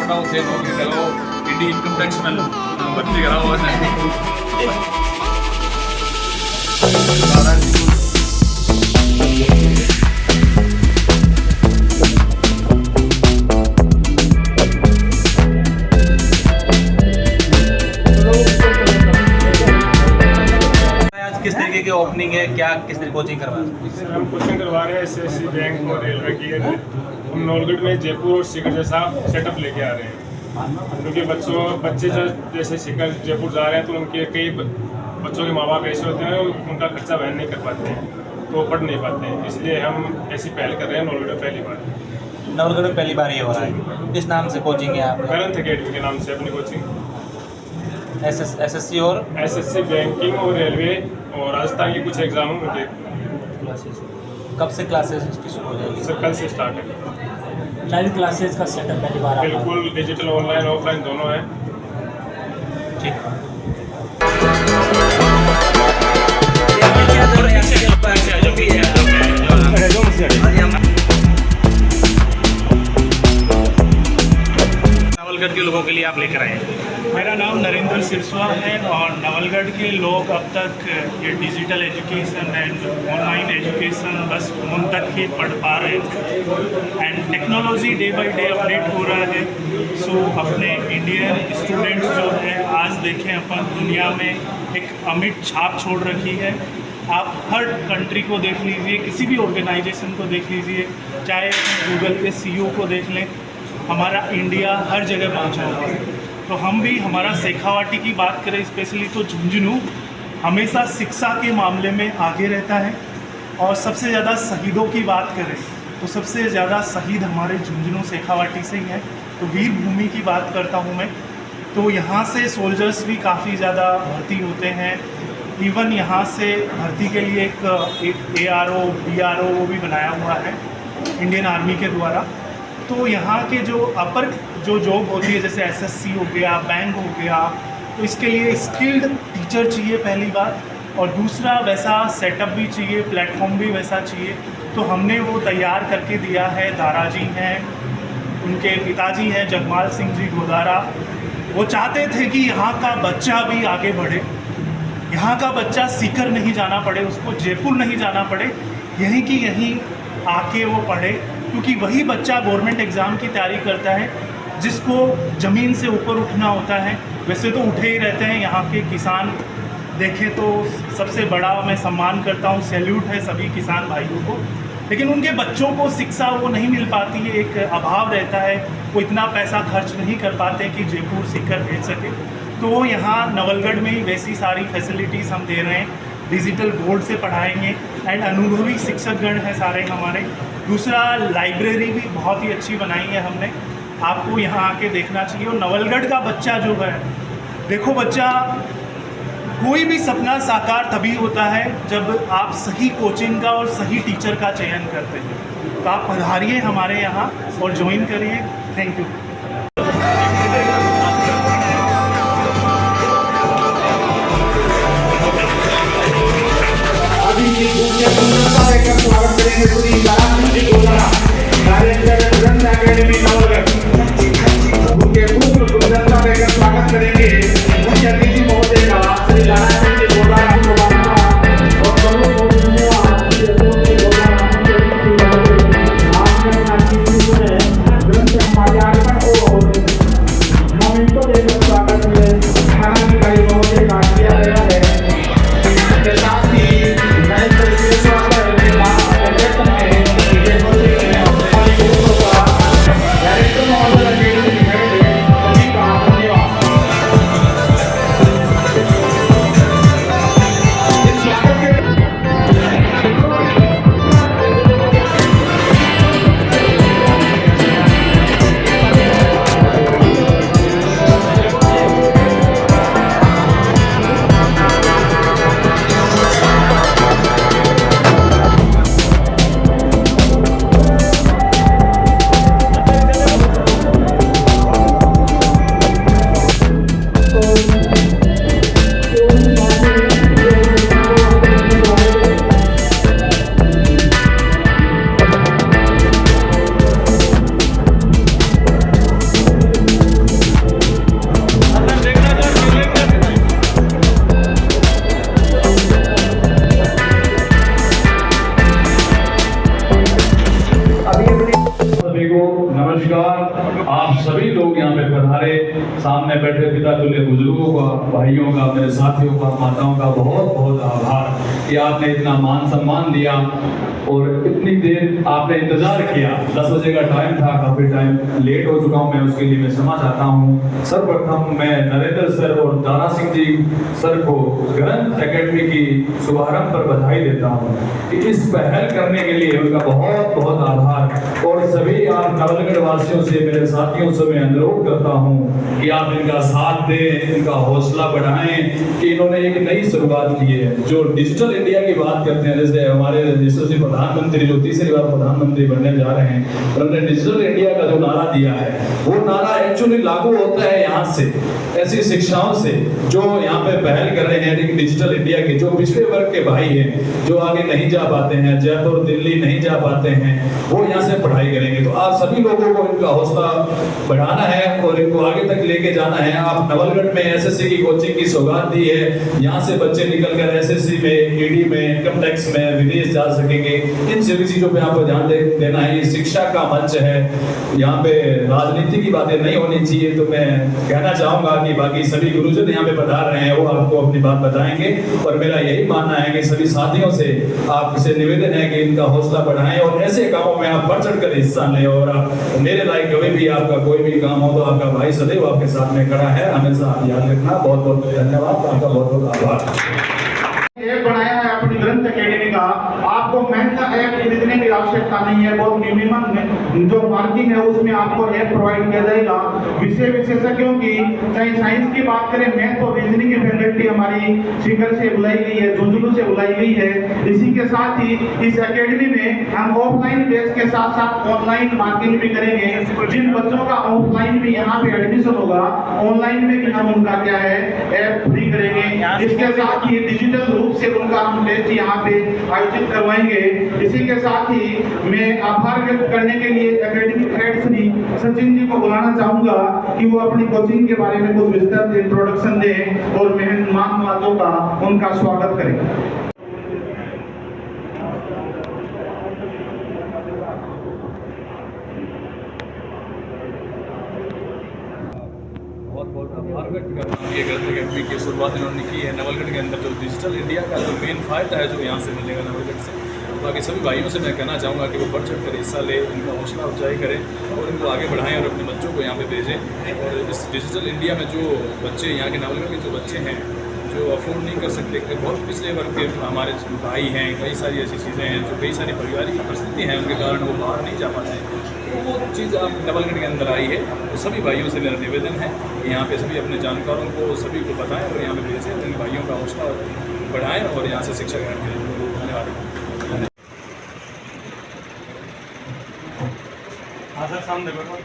फटाफट से नौकरी लगाओ, इंडी इनकम टैक्स में भर्ती कराओ। किस तरीके की ओपनिंग है, क्या किस तरीके कोचिंग करवा रहे हैं? सर हम कोचिंग करवा रहे हैं एसएससी बैंक और रेलवे की। हम नवलगढ़ में जयपुर और सीकर जैसा सेटअप लेके आ रहे हैं, क्योंकि बच्चे जैसे सीकर जयपुर जा रहे हैं तो उनके कई बच्चों के माँ बाप ऐसे होते हैं उनका खर्चा वहन नहीं कर पाते हैं, तो वो पढ़ नहीं पाते हैं। इसलिए हम ऐसी पहल कर रहे हैं नवलगढ़ में पहली बार। नवलगढ़ में पहली बार ये हो रहा है। किस नाम से कोचिंग है आप? करंट अकेडमी के नाम से अपनी कोचिंग। एसएससी और एसएससी बैंकिंग और रेलवे और राजस्थान के कुछ एग्जाम उनके कब से क्लासेस इसकी शुरू हो जाएगी? सर कल से स्टार्ट है। लाइव क्लासेस का सेटअप पहली बार बिल्कुल डिजिटल ऑनलाइन ऑफलाइन दोनों है। ठीक। नवलगढ़ के लोगों के लिए आप लेकर आए हैं। मेरा नाम नरेंद्र सिरस्वा है और नवलगढ़ के लोग अब तक ये digital education and online education बस फ़ोन तक ही पढ़ पा रहे थे and technology day by day update हो रहा है। सो अपने इंडियन स्टूडेंट्स जो है आज देखें अपन दुनिया में एक अमिट छाप छोड़ रखी है। आप हर कंट्री को देख लीजिए, किसी भी ऑर्गेनाइजेशन को देख लीजिए, चाहे गूगल के CEO को देख लें, हमारा इंडिया हर जगह पहुंचा हुआ है। तो हम भी हमारा शेखावाटी की बात करें स्पेशली तो झुंझुनू हमेशा शिक्षा के मामले में आगे रहता है। और सबसे ज़्यादा शहीदों की बात करें तो सबसे ज़्यादा शहीद हमारे झुंझुनू शेखावाटी से ही हैं। तो वीर भूमि की बात करता हूँ मैं, तो यहाँ से सोल्जर्स भी काफ़ी ज़्यादा भर्ती होते हैं। इवन यहाँ से भर्ती के लिए एक ARO BRO वो भी बनाया हुआ है इंडियन आर्मी के द्वारा। तो यहाँ के जो अपर जो जॉब होती है जैसे SSC हो गया, बैंक हो गया, तो इसके लिए स्किल्ड टीचर चाहिए पहली बात, और दूसरा वैसा सेटअप भी चाहिए, प्लेटफॉर्म भी वैसा चाहिए। तो हमने वो तैयार करके दिया है। दाराजी हैं, उनके पिताजी हैं जगमाल सिंह जी गोदारा, वो चाहते थे कि यहाँ का बच्चा भी आगे बढ़े, यहाँ का बच्चा सीकर नहीं जाना पड़े, उसको जयपुर नहीं जाना पड़े, यहीं की यहीं आके वो पढ़े, क्योंकि वही बच्चा गवर्नमेंट एग्ज़ाम की तैयारी करता है जिसको ज़मीन से ऊपर उठना होता है। वैसे तो उठे ही रहते हैं यहाँ के किसान, देखें तो सबसे बड़ा मैं सम्मान करता हूँ, सैल्यूट है सभी किसान भाइयों को, लेकिन उनके बच्चों को शिक्षा वो नहीं मिल पाती है, एक अभाव रहता है, वो इतना पैसा खर्च नहीं कर पाते कि जयपुर सीकर भेज सके। तो यहाँ नवलगढ़ में ही वैसी सारी फैसिलिटीज़ हम दे रहे हैं, डिजिटल बोर्ड से पढ़ाएंगे एंड अनुभवी शिक्षकगण हैं सारे हमारे। दूसरा लाइब्रेरी भी बहुत ही अच्छी बनाई है हमने, आपको यहाँ आके देखना चाहिए। और नवलगढ़ का बच्चा जो है, देखो बच्चा कोई भी सपना साकार तभी होता है जब आप सही कोचिंग का और सही टीचर का चयन करते हैं। तो आप पधारिए हमारे यहाँ और ज्वाइन करिए। Thank you. स्वागत करेंगे पूरी करंट अकेडमी नवलगढ़, उनके पूर्ण सुंदरता देकर स्वागत करेंगे मुख्य अतिथि महोदय का श्री नारायण सिंह जी गोदारा और ग्रंथ समाजार्पण और मोमेंटो देकर स्वागत में थानाधिकारी महोदय का किया गया है। इसके साथ ही नए तरीके से नमस्कार। आप सभी लोग यहाँ पे पधारे, सामने बैठे पिता तुल्य बुजुर्गों का, भाइयों का, मेरे साथियों का, माताओं का बहुत बहुत आभार कि आपने इतना मान सम्मान दिया और इतनी देर आपने इंतजार किया। 10 बजे का टाइम था, काफी टाइम लेट हो चुका हूँ मैं, उसके लिए मैं क्षमा चाहता हूँ। सर्वप्रथम मैं नरेंद्र सर और दारा सिंह जी सर को ग्रंथ एकेडमी की शुभारंभ पर बधाई देता हूँ कि इस पहल करने के लिए उनका बहुत बहुत आभार। और सभी आप नवलगढ़ वासियों से, मेरे साथियों से मैं अनुरोध करता हूँ कि आप इनका साथ दें, इनका हौसला बढ़ाएं कि इन्होंने एक नई शुरुआत की है। जो डिजिटल इंडिया की बात करते हैं, जैसे हमारे यशस्वी प्रधानमंत्री जो तीसरी बार प्रधानमंत्री बनने जा रहे हैं, उन्होंने डिजिटल इंडिया का जो नारा दिया है, वो नारा एक्चुअली लागू होता है यहाँ से, ऐसी शिक्षाओं से जो यहाँ पे पहल कर रहे हैं डिजिटल इंडिया के। जो पिछड़े वर्ग के भाई हैं, जो आगे नहीं जा पाते हैं, जयपुर दिल्ली नहीं जा पाते हैं, वो यहाँ से पढ़ाई करेंगे। तो आप सभी लोगों को इनका हौसला बढ़ाना है और इनको आगे तक लेके जाना है। आप नवलगढ़ में एसएससी की कोचिंग की सौगात दी है, यहाँ से बच्चे निकलकर एसएससी में, ईडी में, इनकम टैक्स में, विदेश जा सकेंगे। इन सभी चीजों पे आपको ध्यान देना है। ये शिक्षा का मंच है, यहाँ पे राजनीति की बातें नहीं होनी चाहिए। तो मैं कहना चाहूंगा कि बाकी सभी गुरुजन यहाँ पे पधार रहे हैं, वो आपको अपनी बात बताएंगे। और मेरा यही मानना है कि सभी साथियों से आपसे निवेदन है कि इनका हौसला बढ़ाएं और ऐसे कामों में आप बढ़ चढ़ कर हिस्सा लें। और मेरे लायक कभी भी आपका कोई भी काम हो तो आपका भाई सदैव आपके साथ में खड़ा है, हमेशा आप याद रखना। बहुत बहुत धन्यवाद, आपका बहुत बहुत आभार। ऐप बनाया है अपनी ग्रंथ एकेडमी का, आपको महंगा ऐप खरीदने की आवश्यकता नहीं है। बहुत मिनिमम जो मार्किंग है उसमें आपको ऐप प्रोवाइड किया जाएगा। विषय विशेषज्ञों की, चाहे साइंस की बात करें, मैथ और रीजनिंग की फैकल्टी हमारी सीकर से बुलाई गई है, झुंझुनू से बुलाई गई है। इसी के साथ ही इस एकेडमी में हम ऑफलाइन बेस के साथ साथ ऑनलाइन मार्किंग भी करेंगे। जिन बच्चों का ऑफलाइन में यहाँ पे एडमिशन होगा, ऑनलाइन में भी हम उनका क्या है ऐप फ्री करेंगे। इसके साथ ही डिजिटल रूप से उनका हम टेस्ट यहाँ पे आयोजित करवाएंगे। इसी के साथ ही मैं आभार व्यक्त करने के लिए एकेडमिक हेड श्री सचिन जी को बुलाना चाहूंगा कि वो अपनी कोचिंग के बारे में कुछ विस्तृत इंट्रोडक्शन दें और मेहमान वालों का उनका स्वागत करें। बहुत बहुत आभार व्यक्त करता हूँ। ये ग्रंथ एकेडमी की शुरुआत इन्होंने की है नवलगढ़ के अंदर। जो डिजिटल इंडिया का जो मेन फायदा है जो यहाँ से मिलेगा नवलगढ़ से, बाकी सभी भाइयों से मैं कहना चाहूँगा कि वो बढ़ चढ़ कर हिस्सा ले, इनका हौसला अफजाई करें और इनको आगे बढ़ाएं और अपने बच्चों को यहाँ पे भेजें। और इस डिजिटल इंडिया में जो बच्चे यहाँ के नवलगढ़ के जो बच्चे हैं जो अफोर्ड नहीं कर सकते, बहुत पिछले वर्ग के हमारे भाई हैं, कई सारी ऐसी चीज़ें हैं जो कई सारी पारिवारिक परिस्थिति हैं, उनके कारण वो बाहर नहीं जा पाते हैं। तो वो चीज़ अब नवलगढ़ के अंदर आई है। तो सभी भाइयों से मेरा निवेदन है कि यहाँ पे सभी अपने जानकारों को सभी को बताएं और यहाँ पे भेजें, इन भाइयों का हौसला बढ़ाएं और यहाँ से शिक्षा ग्रहण करें। धन्यवाद। हाँ सर, सामने बैठो।